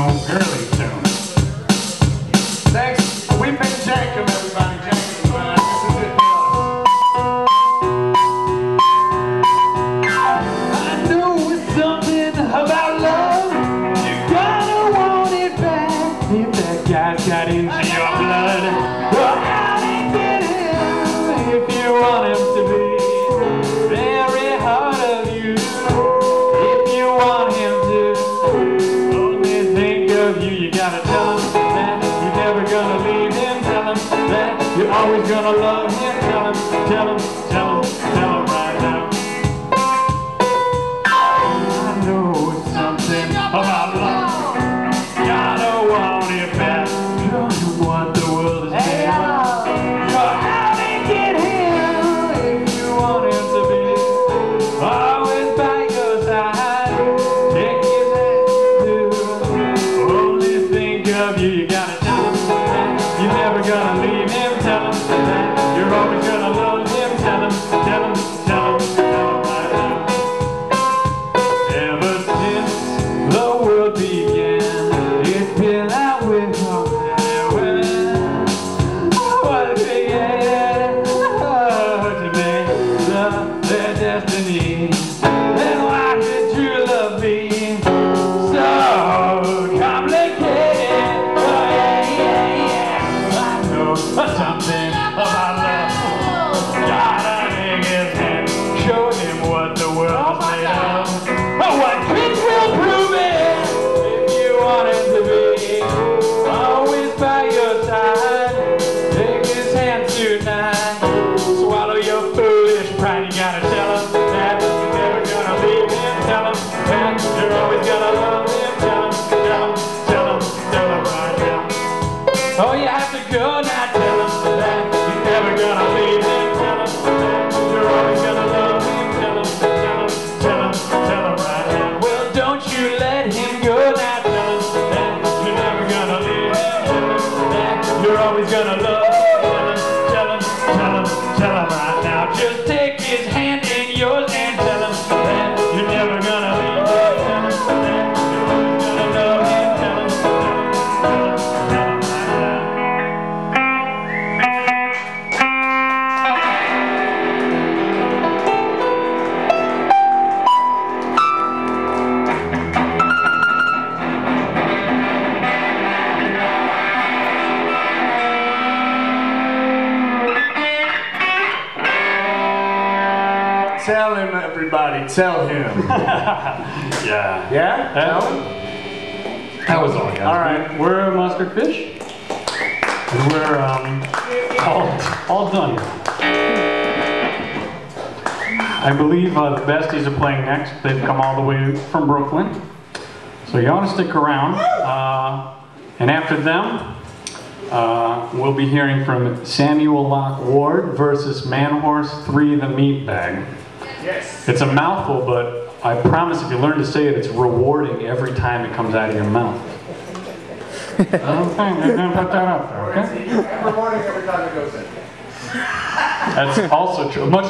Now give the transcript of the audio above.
old girly tune. Thanks. We've been Jacob, everybody. Jacob, this is it. I know it's something about love. You gotta want it back. If that guy's got into your blood, well, how to get him if you want him to be very hard of you. If you want him to only think of you, you gotta tell him that you're never gonna leave him. Tell him that you're always gonna love him. Tell him, tell him, tell him, tell him right now. I know it's something about love. Gotta want it back. Don't want the world is made of. You're out to get him if you want him to be always by your side. Take his hand to only think of you. You gotta tell him that you're never gonna leave him. Tell him that you're always gonna love him. Tell him, tell him, tell him, tell him right now. Ever since the world began, it's been out with her. What began to be their destiny. And why could true love be so complicated? Oh yeah, yeah, yeah. I know something about love. Gotta take his hand, show him what the world is made of. Oh, what kids will prove it if you want him to be always by your side. Take his hand tonight. Swallow your foolish pride. You gotta tell him that you're never gonna leave him. Tell him that you're always gonna love him. Tell him, tell him, tell him, tell him right now. Oh, you have to go now. Tell him that you're never gonna leave him. Tell him that you're always gonna love him. Tell him, tell him, tell him, tell him right now. Well, don't you let him go now. Tell him that you're never gonna leave him. Tell him that you're always gonna love him. Tell him, tell him, tell him, tell him right now. Just take his hand in yours and tell him that you're never gonna leave him. Tell him that you're always gonna love him. Tell him, tell him, tell him, tell him right now. Tell him, everybody. Tell him. Yeah. Yeah? Tell him? That was all, guys. All right. We're Mustardfish. And we're all done. I believe the Besties are playing next. They've come all the way from Brooklyn. So you ought to stick around. And after them, we'll be hearing from Samuel Locke Ward versus Man Horse 3 the Meat Bag. Yes. It's a mouthful, but I promise if you learn to say it, it's rewarding every time it comes out of your mouth. Okay, they're going to put that up there, okay? Rewarding every time it goes in. That's also true. Much